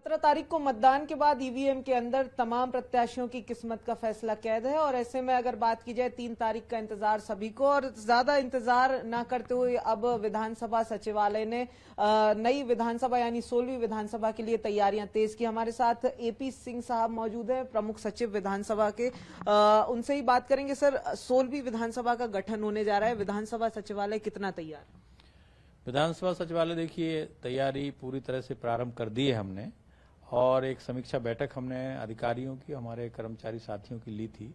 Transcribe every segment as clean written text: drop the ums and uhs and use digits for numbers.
17 तारीख को मतदान के बाद ईवीएम के अंदर तमाम प्रत्याशियों की किस्मत का फैसला कैद है और ऐसे में अगर बात की जाए 3 तारीख का इंतजार सभी को और ज्यादा इंतजार ना करते हुए अब विधानसभा सचिवालय ने नई विधानसभा यानी 16वीं विधानसभा के लिए तैयारियां तेज की। हमारे साथ एपी सिंह साहब मौजूद हैं, प्रमुख सचिव विधानसभा के। उनसे ही बात करेंगे। सर, 16वीं विधानसभा का गठन होने जा रहा है, विधानसभा सचिवालय कितना तैयार है? विधानसभा सचिवालय देखिए तैयारी पूरी तरह से प्रारंभ कर दी है हमने, और एक समीक्षा बैठक हमने अधिकारियों की, हमारे कर्मचारी साथियों की ली थी,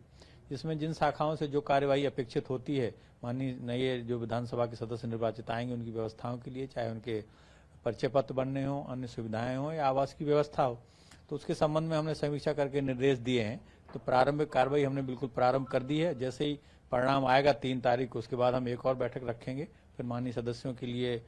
जिसमें जिन शाखाओं से जो कार्यवाही अपेक्षित होती है, माननीय नए जो विधानसभा के सदस्य निर्वाचित आएंगे उनकी व्यवस्थाओं के लिए, चाहे उनके परिचय पत्र बनने हो, अन्य सुविधाएं हो या आवास की व्यवस्था हो, तो उसके संबंध में हमने समीक्षा करके निर्देश दिए हैं। तो प्रारंभिक कार्रवाई हमने बिल्कुल प्रारंभ कर दी है। जैसे ही परिणाम आएगा 3 तारीख को, उसके बाद हम एक और बैठक रखेंगे। फिर माननीय सदस्यों के लिए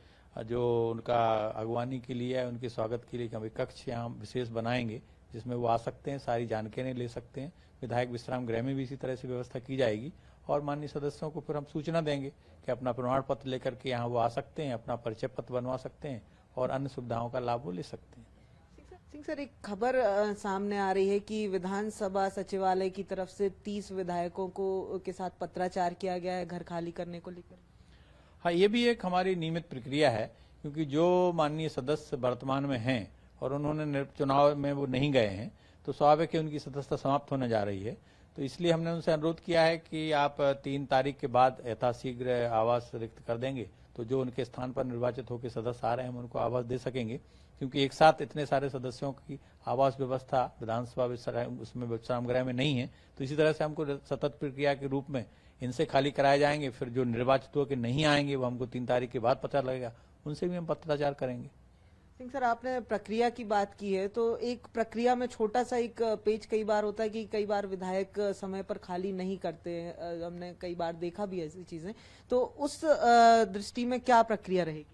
जो उनका अगवानी के लिए है, उनके स्वागत के लिए हम एक कक्ष यहाँ विशेष बनाएंगे जिसमें वो आ सकते हैं, सारी जानकारी ले सकते हैं। विधायक विश्राम गृह में भी इसी तरह से व्यवस्था की जाएगी और माननीय सदस्यों को फिर हम सूचना देंगे कि अपना प्रमाण पत्र लेकर के यहाँ वो आ सकते हैं, अपना परिचय पत्र बनवा सकते हैं और अन्य सुविधाओं का लाभ वो ले सकते हैं। सिंह सर, एक खबर सामने आ रही है कि विधानसभा सचिवालय की तरफ से 30 विधायकों को के साथ पत्राचार किया गया है घर खाली करने को लेकर। हाँ, ये भी एक हमारी नियमित प्रक्रिया है, क्योंकि जो माननीय सदस्य वर्तमान में हैं और उन्होंने चुनाव में वो नहीं गए हैं, तो स्वाभाविक है उनकी सदस्यता समाप्त होने जा रही है। तो इसलिए हमने उनसे अनुरोध किया है कि आप 3 तारीख के बाद यथाशीघ्र आवास रिक्त कर देंगे, तो जो उनके स्थान पर निर्वाचित होकर सदस्य आ रहे हैं हम उनको आवास दे सकेंगे। क्योंकि एक साथ इतने सारे सदस्यों की आवास व्यवस्था विधानसभा उसमें विश्राम गृह में नहीं है, तो इसी तरह से हमको सतत प्रक्रिया के रूप में इनसे खाली कराए जाएंगे। फिर जो निर्वाचित होकर नहीं आएंगे वो हमको 3 तारीख के बाद पता लगेगा, उनसे भी हम पत्राचार करेंगे। सिंह सर, आपने प्रक्रिया की बात की है, तो एक प्रक्रिया में छोटा सा एक पेच कई बार होता है कि कई बार विधायक समय पर खाली नहीं करते, हमने कई बार देखा भी ऐसी चीजें, तो उस दृष्टि में क्या प्रक्रिया रहेगी?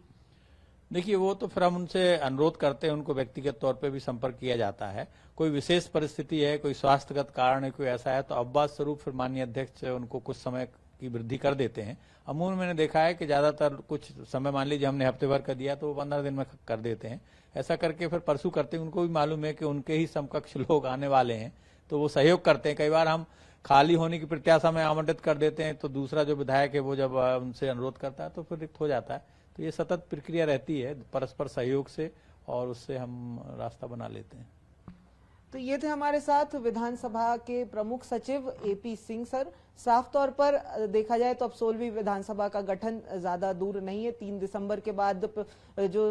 देखिए, वो तो फिर हम उनसे अनुरोध करते हैं, उनको व्यक्तिगत तौर पे भी संपर्क किया जाता है। कोई विशेष परिस्थिति है, कोई स्वास्थ्यगत कारण है, कोई ऐसा है, तो अववाद स्वरूप फिर माननीय अध्यक्ष उनको कुछ समय की वृद्धि कर देते हैं। अमूमन मैंने देखा है कि ज्यादातर कुछ समय, मान लीजिए हमने हफ्ते भर का दिया तो वो 15 दिन में कर देते हैं। ऐसा करके फिर परसू करते हैं। उनको भी मालूम है कि उनके ही समकक्ष लोग आने वाले हैं, तो वो सहयोग करते हैं। कई बार हम खाली होने की प्रत्याशा में आमंत्रित कर देते हैं, तो दूसरा जो विधायक है वो जब उनसे अनुरोध करता है तो फिर रिक्त हो जाता है। तो ये सतत प्रक्रिया रहती है परस्पर सहयोग से, और उससे हम रास्ता बना लेते हैं। तो ये थे हमारे साथ विधानसभा के प्रमुख सचिव एपी सिंह सर। साफ तौर पर देखा जाए तो अब 16वीं विधानसभा का गठन ज्यादा दूर नहीं है। 3 दिसंबर के बाद जो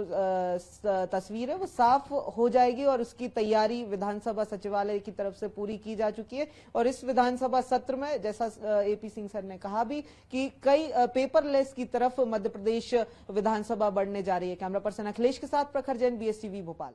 तस्वीर है वो साफ हो जाएगी और उसकी तैयारी विधानसभा सचिवालय की तरफ से पूरी की जा चुकी है। और इस विधानसभा सत्र में जैसा एपी सिंह सर ने कहा भी कि कई पेपरलेस की तरफ मध्य प्रदेश विधानसभा बढ़ने जा रही है। कैमरा पर्सन अखिलेश के साथ प्रखर जैन, BSTV भोपाल।